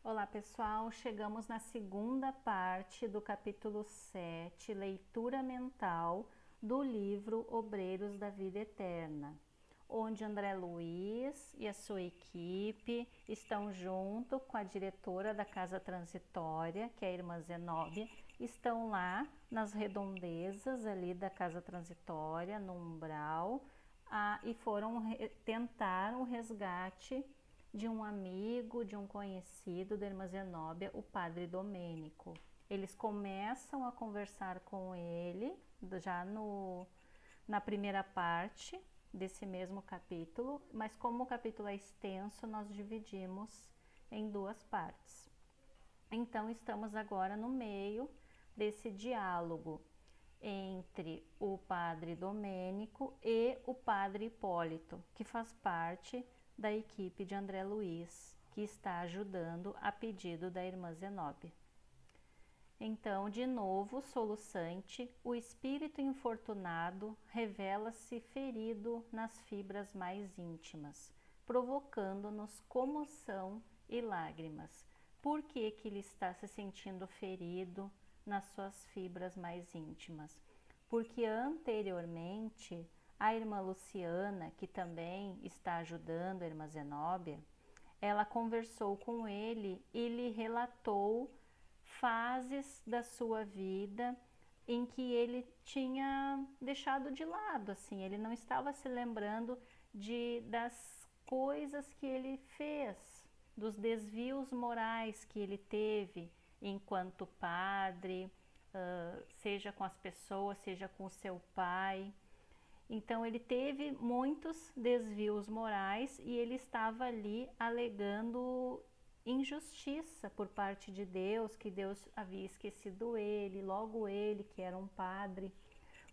Olá pessoal, chegamos na segunda parte do capítulo 7, leitura mental do livro Obreiros da Vida Eterna, onde André Luiz e a sua equipe estão junto com a diretora da Casa Transitória, que é a irmã Zenóbia, estão lá nas redondezas ali da Casa Transitória, no umbral, e foram tentar o resgate de um amigo, de um conhecido da irmã Zenóbia, o padre Domênico. Eles começam a conversar com ele já na primeira parte desse mesmo capítulo, mas como o capítulo é extenso, nós dividimos em duas partes. Então estamos agora no meio desse diálogo entre o padre Domênico e o padre Hipólito, que faz parte da equipe de André Luiz, que está ajudando a pedido da irmã Zenóbia. Então, de novo, soluçante, o espírito infortunado revela-se ferido nas fibras mais íntimas, provocando-nos comoção e lágrimas. Por que que ele está se sentindo ferido nas suas fibras mais íntimas? Porque anteriormente a irmã Luciana, que também está ajudando a irmã Zenóbia, ela conversou com ele e lhe relatou fases da sua vida em que ele tinha deixado de lado, assim, ele não estava se lembrando das coisas que ele fez, dos desvios morais que ele teve enquanto padre, seja com as pessoas, seja com o seu pai. Então ele teve muitos desvios morais e ele estava ali alegando injustiça por parte de Deus, que Deus havia esquecido ele, logo ele que era um padre.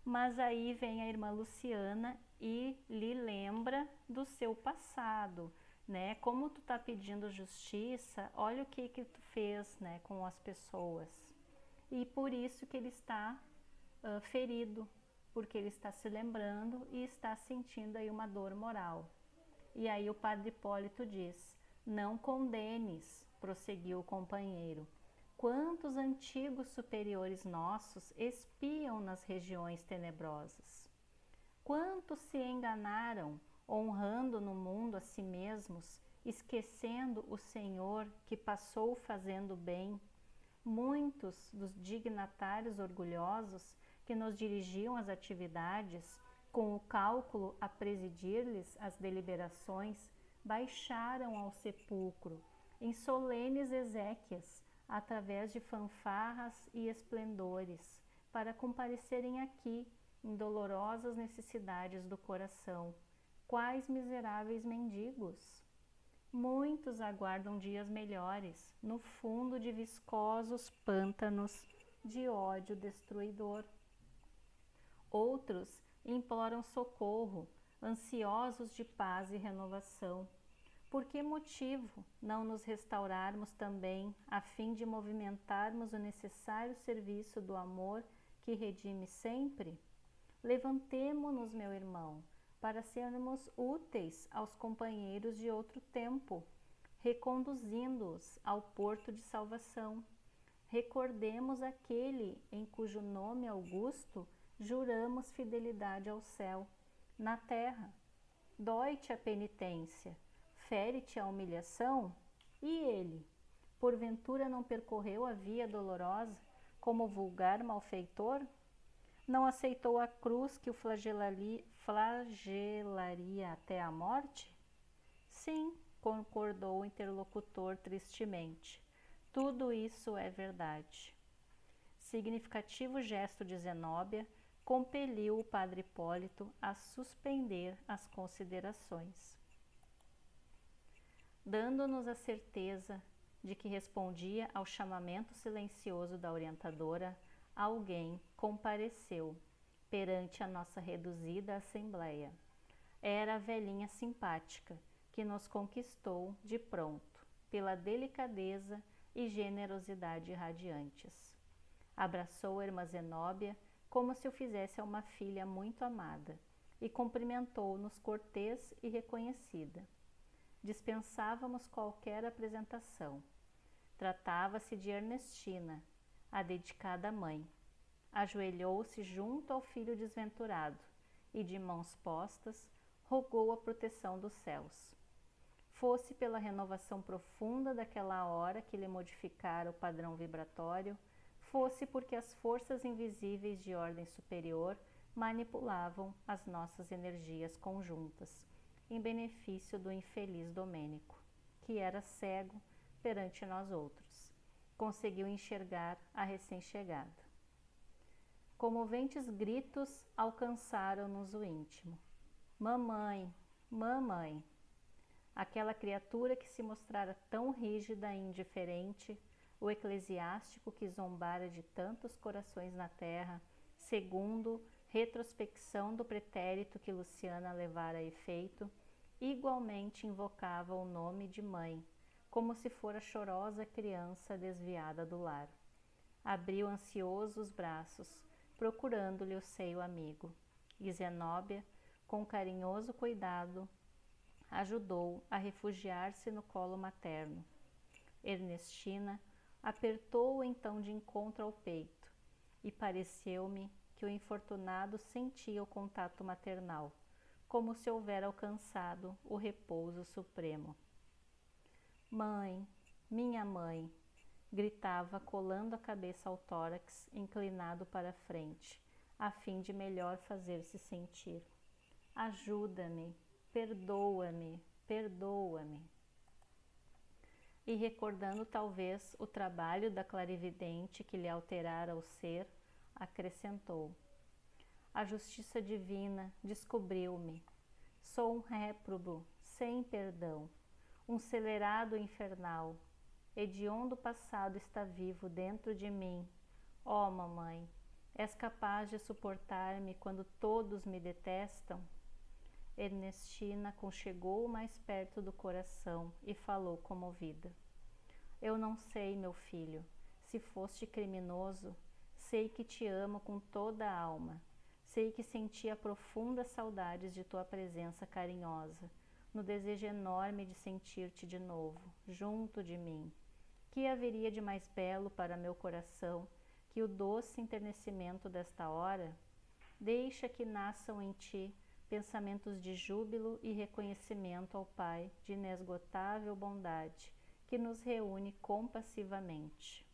Mas aí vem a irmã Luciana e lhe lembra do seu passado, né? Como tu tá pedindo justiça, olha o que tu fez, né, com as pessoas. E por isso que ele está ferido, porque ele está se lembrando e está sentindo aí uma dor moral. E aí o padre Hipólito diz: não condenes, prosseguiu o companheiro. Quantos antigos superiores nossos espiam nas regiões tenebrosas? Quantos se enganaram, honrando no mundo a si mesmos, esquecendo o Senhor que passou fazendo bem? Muitos dos dignatários orgulhosos que nos dirigiam às atividades, com o cálculo a presidir-lhes as deliberações, baixaram ao sepulcro, em solenes exéquias, através de fanfarras e esplendores, para comparecerem aqui, em dolorosas necessidades do coração. Quais miseráveis mendigos! Muitos aguardam dias melhores, no fundo de viscosos pântanos de ódio destruidor. Outros imploram socorro, ansiosos de paz e renovação. Por que motivo não nos restaurarmos também, a fim de movimentarmos o necessário serviço do amor que redime sempre? Levantemo-nos, meu irmão, para sermos úteis aos companheiros de outro tempo, reconduzindo-os ao porto de salvação. Recordemos aquele em cujo nome augusto juramos fidelidade ao céu. Na terra, dói-te a penitência, fere-te a humilhação? E ele, porventura não percorreu a via dolorosa como vulgar malfeitor? Não aceitou a cruz que o flagelaria até a morte? Sim, concordou o interlocutor tristemente. Tudo isso é verdade. Significativo gesto de Zenóbia compeliu o padre Hipólito a suspender as considerações. Dando-nos a certeza de que respondia ao chamamento silencioso da orientadora, alguém compareceu perante a nossa reduzida assembleia. Era a velhinha simpática que nos conquistou de pronto, pela delicadeza e generosidade radiantes. Abraçou a irmã Zenóbia como se o fizesse a uma filha muito amada e cumprimentou-nos cortês e reconhecida. Dispensávamos qualquer apresentação. Tratava-se de Ernestina, a dedicada mãe. Ajoelhou-se junto ao filho desventurado e, de mãos postas, rogou a proteção dos céus. Fosse pela renovação profunda daquela hora que lhe modificara o padrão vibratório, fosse porque as forças invisíveis de ordem superior manipulavam as nossas energias conjuntas, em benefício do infeliz Domênico, que era cego perante nós outros. Conseguiu enxergar a recém-chegada. Comoventes gritos alcançaram-nos o íntimo. Mamãe, mamãe! Aquela criatura que se mostrara tão rígida e indiferente, o eclesiástico que zombara de tantos corações na terra, segundo retrospecção do pretérito que Luciana levara a efeito, igualmente invocava o nome de mãe, como se fora chorosa criança desviada do lar. Abriu ansioso os braços, procurando-lhe o seio amigo, e Zenóbia, com carinhoso cuidado, ajudou a refugiar-se no colo materno. Ernestina apertou-o então de encontro ao peito, e pareceu-me que o infortunado sentia o contato maternal, como se houvera alcançado o repouso supremo. Mãe, minha mãe, gritava, colando a cabeça ao tórax, inclinado para a frente, a fim de melhor fazer-se sentir. Ajuda-me, perdoa-me, perdoa-me. E recordando talvez o trabalho da clarividente que lhe alterara o ser, acrescentou: a justiça divina descobriu-me. Sou um réprobo, sem perdão, um celerado infernal. Hediondo passado está vivo dentro de mim. Ó, mamãe, és capaz de suportar-me quando todos me detestam? Ernestina conchegou-o mais perto do coração e falou comovida. Eu não sei, meu filho, se foste criminoso, sei que te amo com toda a alma. Sei que sentia profundas saudades de tua presença carinhosa, no desejo enorme de sentir-te de novo, junto de mim. Que haveria de mais belo para meu coração que o doce enternecimento desta hora? Deixa que nasçam em ti pensamentos de júbilo e reconhecimento ao Pai de inesgotável bondade, que nos reúne compassivamente.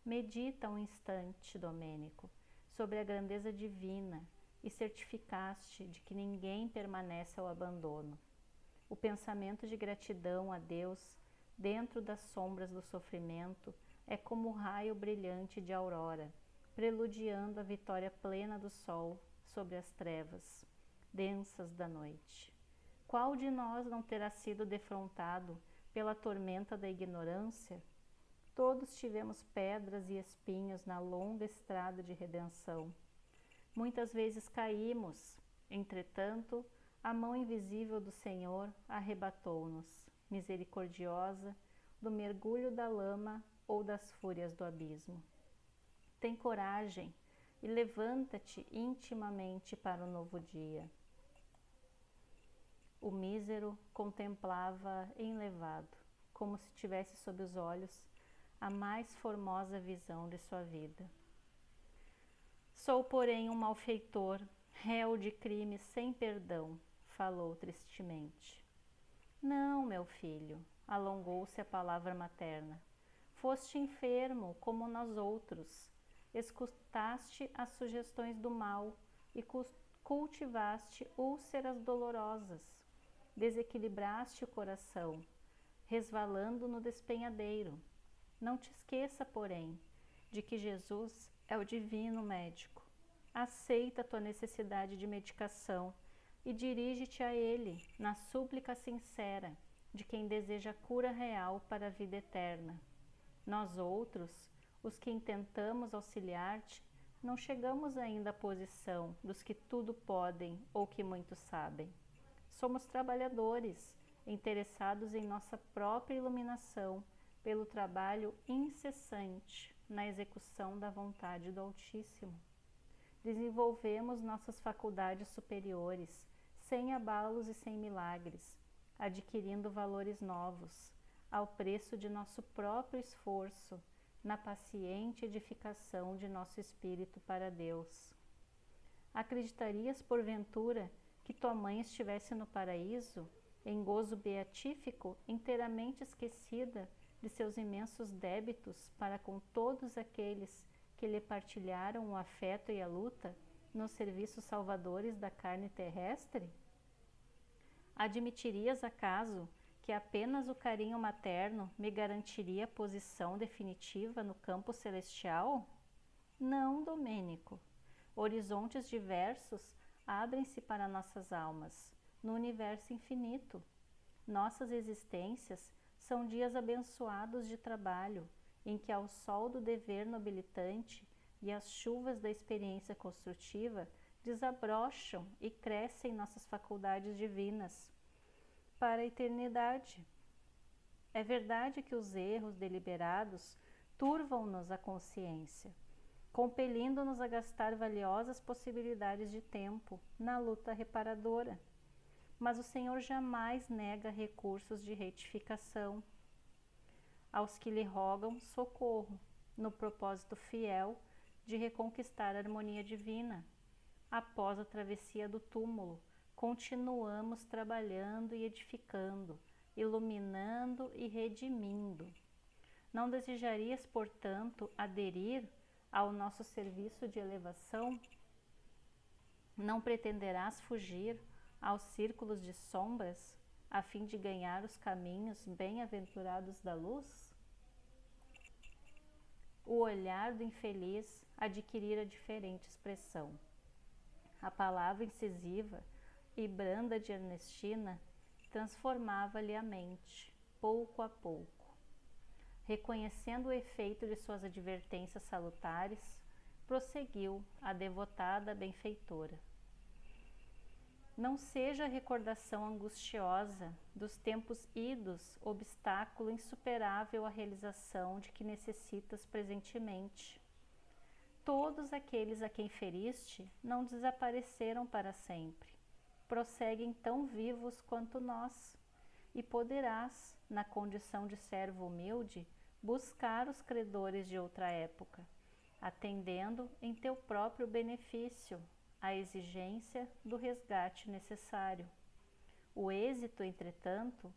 Medita um instante, Domênico, sobre a grandeza divina e certificaste de que ninguém permanece ao abandono. O pensamento de gratidão a Deus, dentro das sombras do sofrimento, é como o raio brilhante de aurora, preludiando a vitória plena do sol sobre as trevas densas da noite. Qual de nós não terá sido defrontado pela tormenta da ignorância? Todos tivemos pedras e espinhos na longa estrada de redenção. Muitas vezes caímos, entretanto, a mão invisível do Senhor arrebatou-nos, misericordiosa, do mergulho da lama ou das fúrias do abismo. Tem coragem e levanta-te intimamente para o novo dia. O mísero contemplava enlevado, como se tivesse sob os olhos a mais formosa visão de sua vida. Sou, porém, um malfeitor, réu de crime sem perdão, falou tristemente. Não, meu filho, alongou-se a palavra materna. Foste enfermo, como nós outros. Escutaste as sugestões do mal e cultivaste úlceras dolorosas. Desequilibraste o coração, resvalando no despenhadeiro. Não te esqueça, porém, de que Jesus é o divino médico. Aceita a tua necessidade de medicação e dirige-te a Ele na súplica sincera de quem deseja cura real para a vida eterna. Nós outros, os que intentamos auxiliar-te, não chegamos ainda à posição dos que tudo podem ou que muito sabem. Somos trabalhadores, interessados em nossa própria iluminação pelo trabalho incessante na execução da vontade do Altíssimo. Desenvolvemos nossas faculdades superiores, sem abalos e sem milagres, adquirindo valores novos, ao preço de nosso próprio esforço, na paciente edificação de nosso espírito para Deus. Acreditarias, porventura, que tua mãe estivesse no paraíso, em gozo beatífico, inteiramente esquecida de seus imensos débitos para com todos aqueles que lhe partilharam o afeto e a luta nos serviços salvadores da carne terrestre? Admitirias, acaso, que apenas o carinho materno me garantiria posição definitiva no campo celestial? Não, Domênico. Horizontes diversos abrem-se para nossas almas, no universo infinito. Nossas existências são dias abençoados de trabalho, em que ao sol do dever nobilitante e às chuvas da experiência construtiva desabrocham e crescem nossas faculdades divinas para a eternidade. É verdade que os erros deliberados turvam-nos a consciência, compelindo-nos a gastar valiosas possibilidades de tempo na luta reparadora. Mas o Senhor jamais nega recursos de retificação aos que lhe rogam socorro, no propósito fiel de reconquistar a harmonia divina. Após a travessia do túmulo, continuamos trabalhando e edificando, iluminando e redimindo. Não desejarias, portanto, aderir ao nosso serviço de elevação? Não pretenderás fugir aos círculos de sombras, a fim de ganhar os caminhos bem-aventurados da luz? O olhar do infeliz adquirira diferente expressão. A palavra incisiva e branda de Ernestina transformava-lhe a mente, pouco a pouco. Reconhecendo o efeito de suas advertências salutares, prosseguiu a devotada benfeitora. Não seja a recordação angustiosa dos tempos idos obstáculo insuperável à realização de que necessitas presentemente. Todos aqueles a quem feriste não desapareceram para sempre. Prosseguem tão vivos quanto nós, e poderás, na condição de servo humilde, buscar os credores de outra época, atendendo em teu próprio benefício a exigência do resgate necessário. O êxito, entretanto,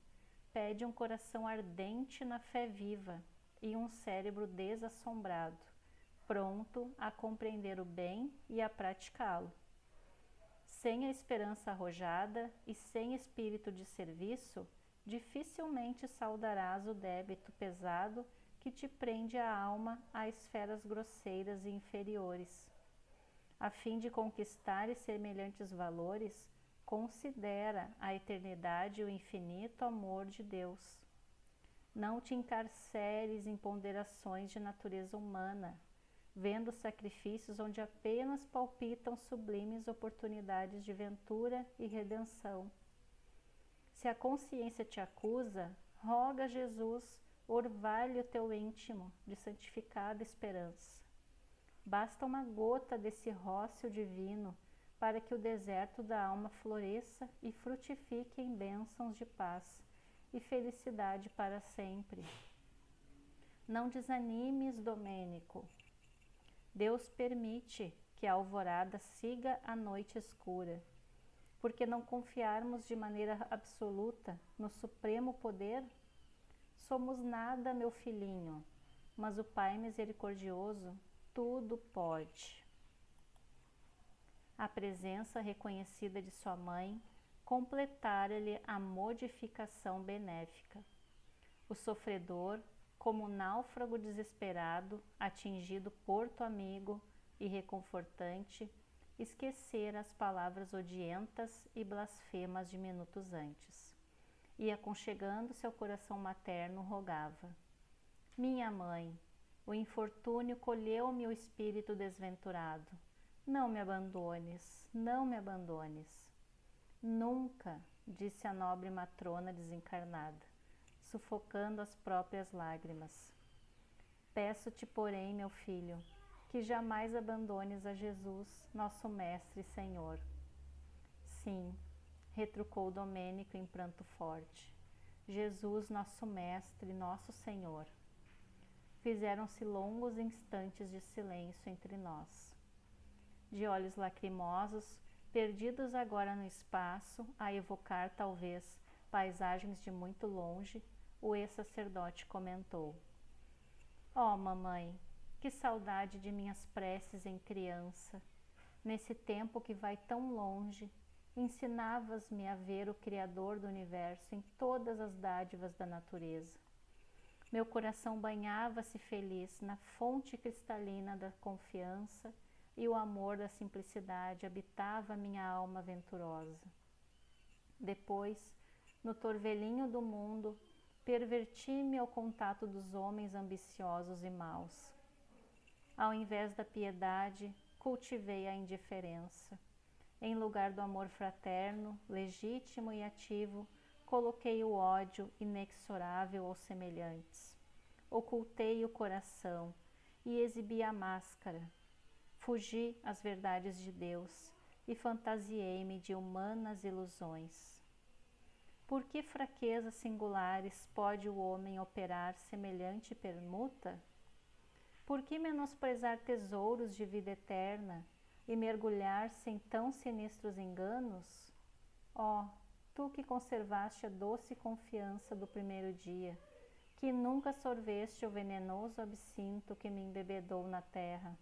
pede um coração ardente na fé viva e um cérebro desassombrado, pronto a compreender o bem e a praticá-lo. Sem a esperança arrojada e sem espírito de serviço, dificilmente saldarás o débito pesado que te prende a alma a esferas grosseiras e inferiores. A fim de conquistar semelhantes valores, considera a eternidade e o infinito amor de Deus. Não te encarceres em ponderações de natureza humana, vendo sacrifícios onde apenas palpitam sublimes oportunidades de ventura e redenção. Se a consciência te acusa, roga a Jesus orvalhe o teu íntimo de santificada esperança. Basta uma gota desse róssil divino para que o deserto da alma floresça e frutifique em bênçãos de paz e felicidade para sempre. Não desanimes, Domênico. Deus permite que a alvorada siga a noite escura. Por que não confiarmos de maneira absoluta no supremo poder? Somos nada, meu filhinho, mas o Pai misericordioso tudo pode. A presença reconhecida de sua mãe completara-lhe a modificação benéfica. O sofredor, como náufrago desesperado, atingido porto amigo e reconfortante, esquecera as palavras odientas e blasfemas de minutos antes, e aconchegando-se ao coração materno rogava: minha mãe, o infortúnio colheu-me o espírito desventurado. Não me abandones, não me abandones. Nunca, disse a nobre matrona desencarnada, sufocando as próprias lágrimas. Peço-te, porém, meu filho, que jamais abandones a Jesus, nosso Mestre e Senhor. Sim, retrucou Domênico em pranto forte, Jesus, nosso Mestre, nosso Senhor. Fizeram-se longos instantes de silêncio entre nós. De olhos lacrimosos, perdidos agora no espaço, a evocar talvez paisagens de muito longe, o ex-sacerdote comentou: "Oh, mamãe, que saudade de minhas preces em criança! Nesse tempo que vai tão longe, ensinavas-me a ver o Criador do Universo em todas as dádivas da natureza. Meu coração banhava-se feliz na fonte cristalina da confiança e o amor da simplicidade habitava minha alma venturosa. Depois, no torvelinho do mundo, perverti-me ao contato dos homens ambiciosos e maus. Ao invés da piedade, cultivei a indiferença. Em lugar do amor fraterno, legítimo e ativo, coloquei o ódio inexorável aos semelhantes. Ocultei o coração e exibi a máscara. Fugi às verdades de Deus e fantasiei-me de humanas ilusões. Por que fraquezas singulares pode o homem operar semelhante permuta? Por que menosprezar tesouros de vida eterna e mergulhar-se em tão sinistros enganos? Oh, tu que conservaste a doce confiança do primeiro dia, que nunca sorveste o venenoso absinto que me embebedou na terra,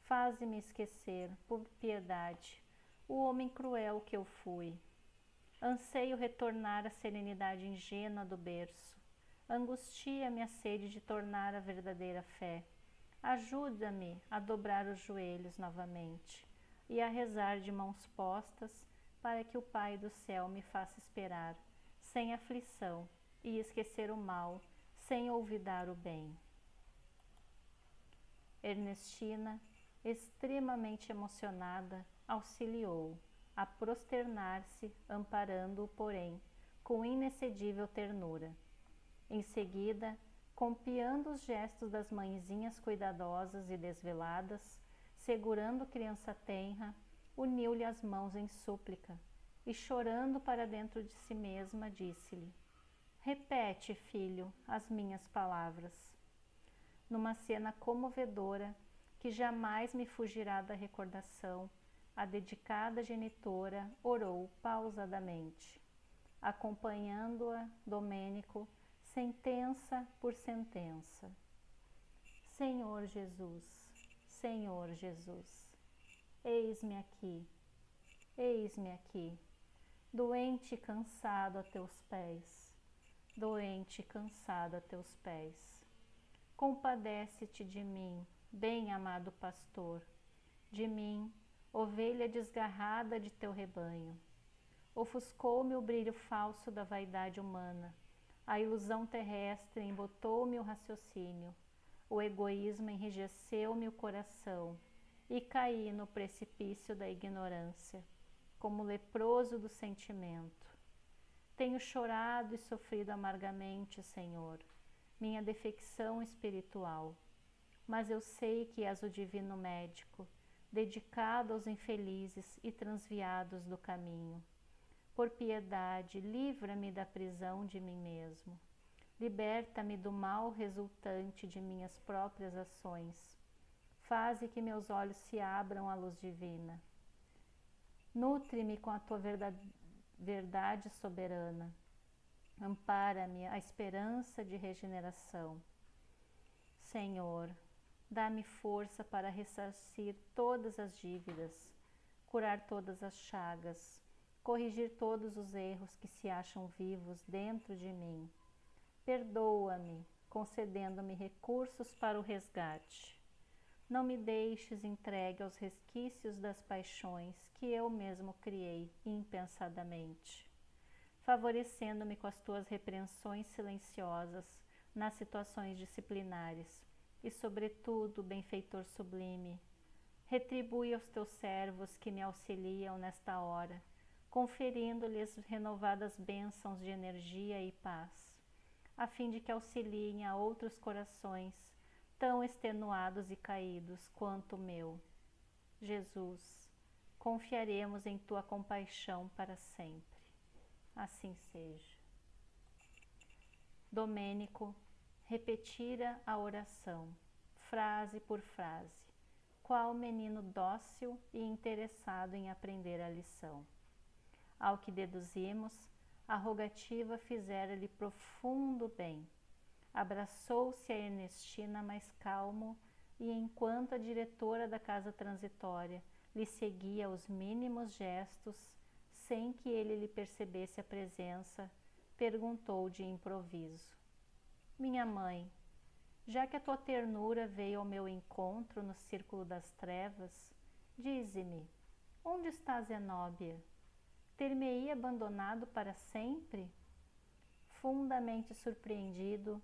faze-me esquecer, por piedade, o homem cruel que eu fui. Anseio retornar à serenidade ingênua do berço. Angustia-me a sede de tornar a verdadeira fé. Ajuda-me a dobrar os joelhos novamente e a rezar de mãos postas para que o Pai do céu me faça esperar, sem aflição, e esquecer o mal, sem olvidar o bem." Ernestina, extremamente emocionada, auxiliou a prosternar-se, amparando-o, porém, com inexcedível ternura. Em seguida, copiando os gestos das mãezinhas cuidadosas e desveladas, segurando criança tenra, uniu-lhe as mãos em súplica e, chorando para dentro de si mesma, disse-lhe: "Repete, filho, as minhas palavras." Numa cena comovedora, que jamais me fugirá da recordação, a dedicada genitora orou pausadamente, acompanhando-a Domênico, sentença por sentença. Senhor Jesus, Senhor Jesus, eis-me aqui, doente e cansado a teus pés, doente e cansado a teus pés. Compadece-te de mim, bem-amado pastor, de mim, ovelha desgarrada de teu rebanho. Ofuscou-me o brilho falso da vaidade humana, a ilusão terrestre embotou-me o raciocínio, o egoísmo enrijeceu-me o coração e caí no precipício da ignorância, como leproso do sentimento. Tenho chorado e sofrido amargamente, Senhor, minha defecção espiritual, mas eu sei que és o divino médico, dedicado aos infelizes e transviados do caminho. Por piedade, livra-me da prisão de mim mesmo. Liberta-me do mal resultante de minhas próprias ações. Faze que meus olhos se abram à luz divina. Nutre-me com a tua verdade soberana. Ampara-me a esperança de regeneração. Senhor, dá-me força para ressarcir todas as dívidas, curar todas as chagas, corrigir todos os erros que se acham vivos dentro de mim. Perdoa-me, concedendo-me recursos para o resgate. Não me deixes entregue aos resquícios das paixões que eu mesmo criei impensadamente, favorecendo-me com as tuas repreensões silenciosas nas situações disciplinares e, sobretudo, benfeitor sublime, retribui aos teus servos que me auxiliam nesta hora, conferindo-lhes renovadas bênçãos de energia e paz, a fim de que auxiliem a outros corações tão extenuados e caídos quanto o meu. Jesus, confiaremos em tua compaixão para sempre. Assim seja. Domênico repetira a oração, frase por frase, qual menino dócil e interessado em aprender a lição. Ao que deduzimos, a rogativa fizera-lhe profundo bem. Abraçou-se a Ernestina mais calmo e, enquanto a diretora da casa transitória lhe seguia os mínimos gestos, sem que ele lhe percebesse a presença, perguntou de improviso: Minha mãe, já que a tua ternura veio ao meu encontro no círculo das trevas, dize-me, onde está Zenóbia? Ter-me-ia abandonado para sempre? Fundamente surpreendido,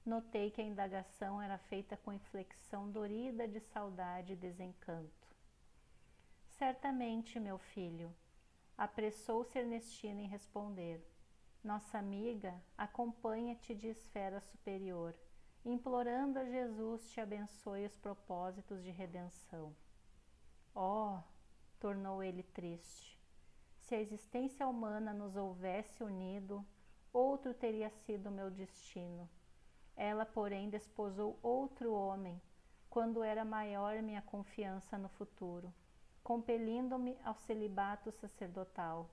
notei que a indagação era feita com inflexão dorida de saudade e desencanto. Certamente, meu filho, apressou-se Ernestina em responder. Nossa amiga acompanha-te de esfera superior, implorando a Jesus te abençoe os propósitos de redenção. Oh, tornou ele triste, se a existência humana nos houvesse unido, outro teria sido o meu destino. Ela, porém, desposou outro homem, quando era maior minha confiança no futuro, compelindo-me ao celibato sacerdotal,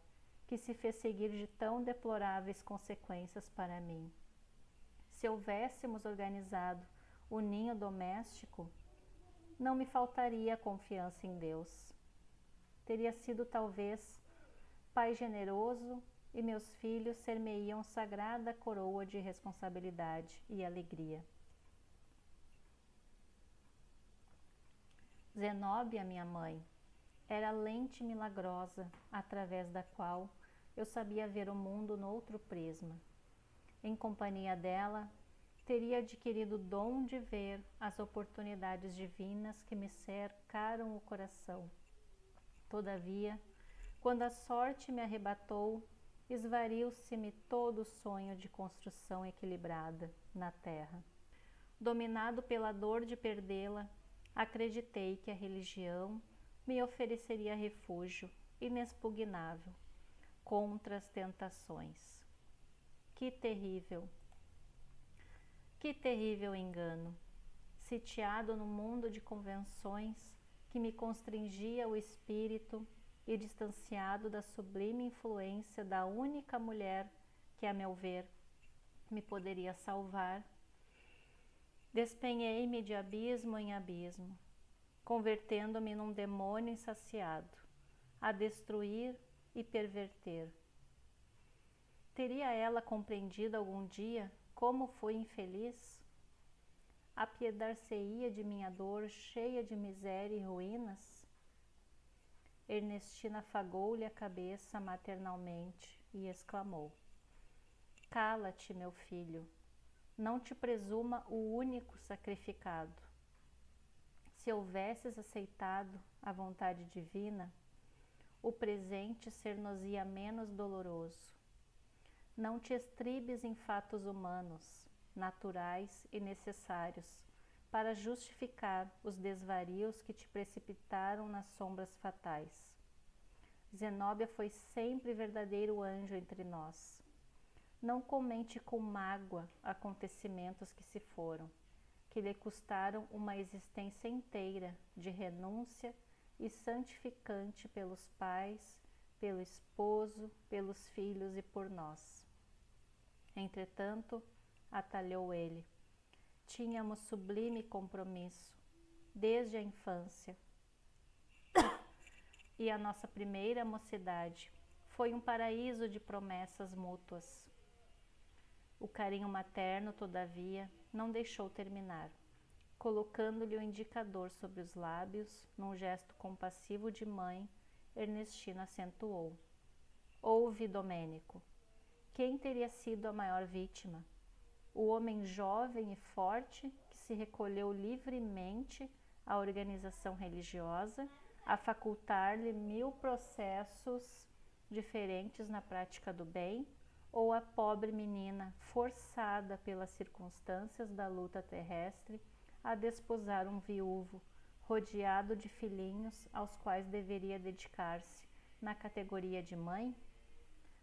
que se fez seguir de tão deploráveis consequências para mim. Se houvéssemos organizado o ninho doméstico, não me faltaria a confiança em Deus. Teria sido talvez Pai generoso e meus filhos ser-me-iam sagrada coroa de responsabilidade e alegria. Zenóbia, minha mãe, era a lente milagrosa através da qual eu sabia ver o mundo noutro prisma. Em companhia dela, teria adquirido o dom de ver as oportunidades divinas que me cercaram o coração. Todavia, quando a sorte me arrebatou, esvariu-se-me todo o sonho de construção equilibrada na terra. Dominado pela dor de perdê-la, acreditei que a religião me ofereceria refúgio inexpugnável contra as tentações. Que terrível engano! Sitiado no mundo de convenções que me constringia o espírito e distanciado da sublime influência da única mulher que, a meu ver, me poderia salvar, despenhei-me de abismo em abismo, convertendo-me num demônio insaciado, a destruir e perverter. Teria ela compreendido algum dia como fui infeliz? Apiedar-se-ia de minha dor cheia de miséria e ruínas? Ernestina afagou-lhe a cabeça maternalmente e exclamou: Cala-te, meu filho, não te presuma o único sacrificado. Se houvesses aceitado a vontade divina, o presente ser-nos-ia menos doloroso. Não te estribes em fatos humanos, naturais e necessários, para justificar os desvarios que te precipitaram nas sombras fatais. Zenóbia foi sempre verdadeiro anjo entre nós. Não comente com mágoa acontecimentos que se foram, que lhe custaram uma existência inteira de renúncia e santificante pelos pais, pelo esposo, pelos filhos e por nós. Entretanto, atalhou ele, tínhamos sublime compromisso, desde a infância, e a nossa primeira mocidade foi um paraíso de promessas mútuas. O carinho materno, todavia, não deixou terminar. Colocando-lhe o indicador sobre os lábios, num gesto compassivo de mãe, Ernestina acentuou: Ouve, Domênico, quem teria sido a maior vítima? O homem jovem e forte que se recolheu livremente à organização religiosa, a facultar-lhe 1000 processos diferentes na prática do bem, ou a pobre menina forçada pelas circunstâncias da luta terrestre a desposar um viúvo, rodeado de filhinhos aos quais deveria dedicar-se na categoria de mãe?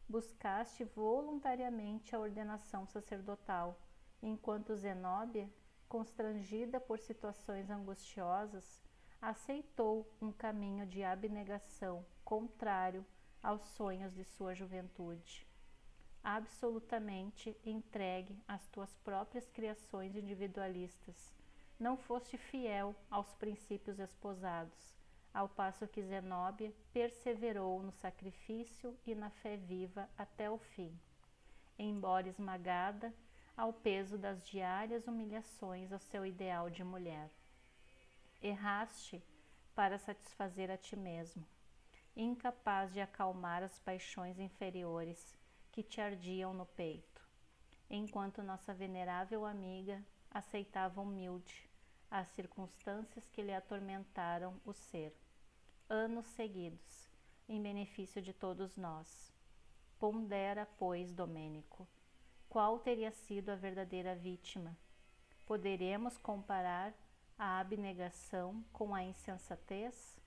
buscaste voluntariamente a ordenação sacerdotal, enquanto Zenóbia, constrangida por situações angustiosas, aceitou um caminho de abnegação contrário aos sonhos de sua juventude. Absolutamente entregue às tuas próprias criações individualistas, não foste fiel aos princípios esposados, ao passo que Zenóbia perseverou no sacrifício e na fé viva até o fim, embora esmagada ao peso das diárias humilhações ao seu ideal de mulher. Erraste para satisfazer a ti mesmo, incapaz de acalmar as paixões inferiores que te ardiam no peito, enquanto nossa venerável amiga aceitava humilde as circunstâncias que lhe atormentaram o ser, anos seguidos, em benefício de todos nós. Pondera, pois, Domênico, qual teria sido a verdadeira vítima? Poderemos comparar a abnegação com a insensatez?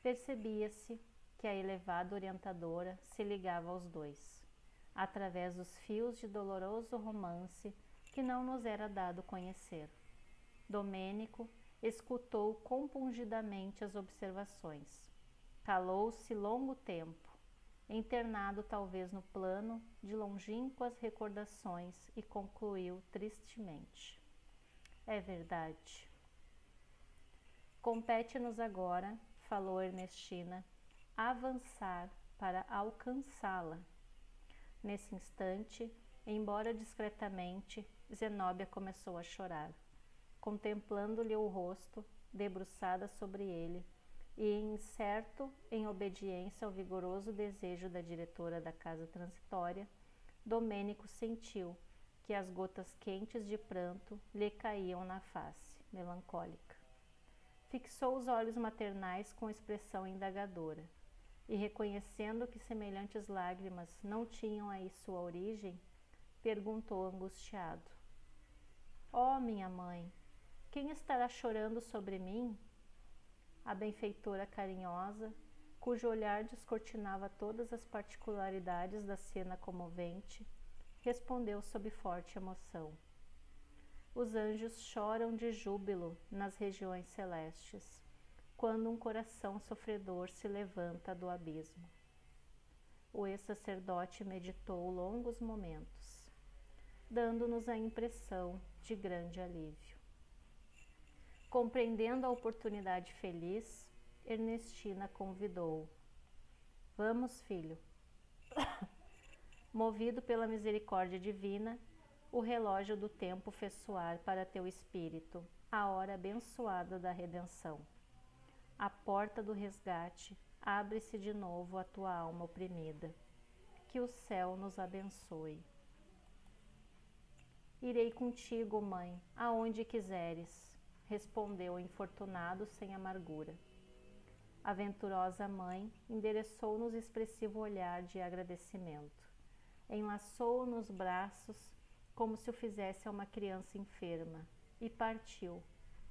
Percebia-se que a elevada orientadora se ligava aos dois, através dos fios de doloroso romance que não nos era dado conhecer. Domênico escutou compungidamente as observações. Calou-se longo tempo, internado talvez no plano de longínquas recordações, e concluiu tristemente: é verdade. Compete-nos agora, falou Ernestina, avançar para alcançá-la. Nesse instante, embora discretamente, Zenóbia começou a chorar, contemplando-lhe o rosto, debruçada sobre ele, e incerto em obediência ao vigoroso desejo da diretora da casa transitória, Domênico sentiu que as gotas quentes de pranto lhe caíam na face, melancólica. Fixou os olhos maternais com expressão indagadora, e reconhecendo que semelhantes lágrimas não tinham aí sua origem, perguntou angustiado: ó, minha mãe, quem estará chorando sobre mim? A benfeitora carinhosa, cujo olhar descortinava todas as particularidades da cena comovente, respondeu sob forte emoção: os anjos choram de júbilo nas regiões celestes, quando um coração sofredor se levanta do abismo. O ex-sacerdote meditou longos momentos, dando-nos a impressão de grande alívio. Compreendendo a oportunidade feliz, Ernestina convidou-o: vamos, filho. Movido pela misericórdia divina, o relógio do tempo fez soar para teu espírito a hora abençoada da redenção. A porta do resgate abre-se de novo à tua alma oprimida. Que o céu nos abençoe. Irei contigo, mãe, aonde quiseres, respondeu o infortunado sem amargura. A venturosa mãe endereçou-nos expressivo olhar de agradecimento. Enlaçou-o nos braços como se o fizesse a uma criança enferma e partiu,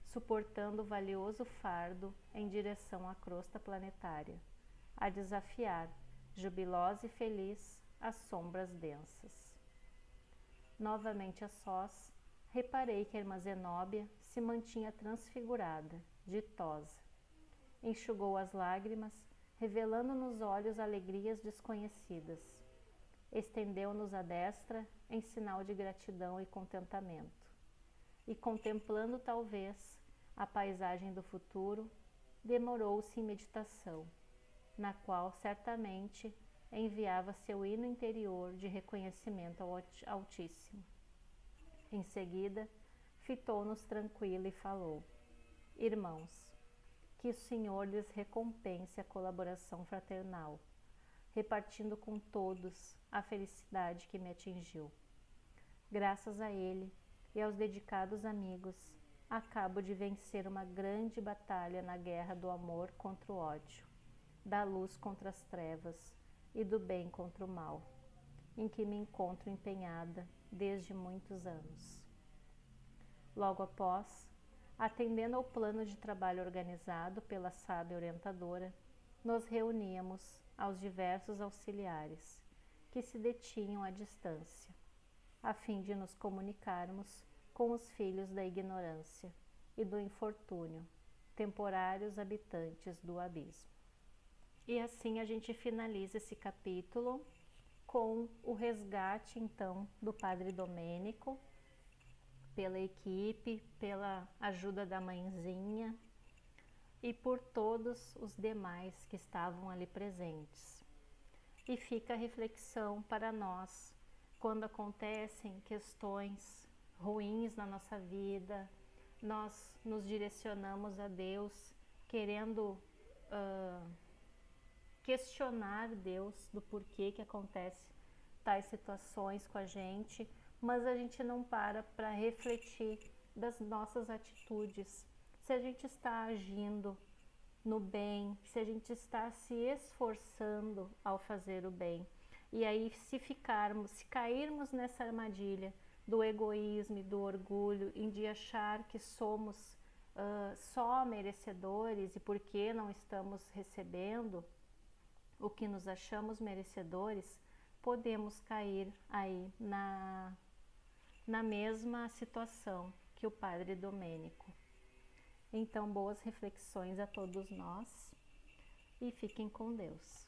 suportando o valioso fardo em direção à crosta planetária, a desafiar, jubilosa e feliz, as sombras densas. Novamente a sós, reparei que a irmã Zenóbia se mantinha transfigurada, ditosa. Enxugou as lágrimas, revelando nos olhos alegrias desconhecidas. Estendeu-nos a destra em sinal de gratidão e contentamento. E contemplando talvez a paisagem do futuro, demorou-se em meditação, na qual certamente enviava seu hino interior de reconhecimento ao Altíssimo. Em seguida, fitou-nos tranquila e falou: irmãos, que o Senhor lhes recompense a colaboração fraternal, repartindo com todos a felicidade que me atingiu. Graças a Ele e aos dedicados amigos, acabo de vencer uma grande batalha na guerra do amor contra o ódio, da luz contra as trevas e do bem contra o mal, em que me encontro empenhada desde muitos anos. Logo após, atendendo ao plano de trabalho organizado pela sábia orientadora, nos reuníamos aos diversos auxiliares que se detinham à distância, a fim de nos comunicarmos com os filhos da ignorância e do infortúnio, temporários habitantes do abismo. E assim a gente finaliza esse capítulo com o resgate, então, do Padre Domênico, pela equipe, pela ajuda da mãezinha e por todos os demais que estavam ali presentes. E fica a reflexão para nós, quando acontecem questões ruins na nossa vida, nós nos direcionamos a Deus, querendo questionar Deus do porquê que acontece tais situações com a gente, mas a gente não para refletir das nossas atitudes, se a gente está agindo no bem, se a gente está se esforçando ao fazer o bem. E aí se cairmos nessa armadilha do egoísmo e do orgulho, em de achar que somos só merecedores e porque não estamos recebendo o que nos achamos merecedores, podemos cair aí na mesma situação que o Padre Domênico. Então, boas reflexões a todos nós e fiquem com Deus.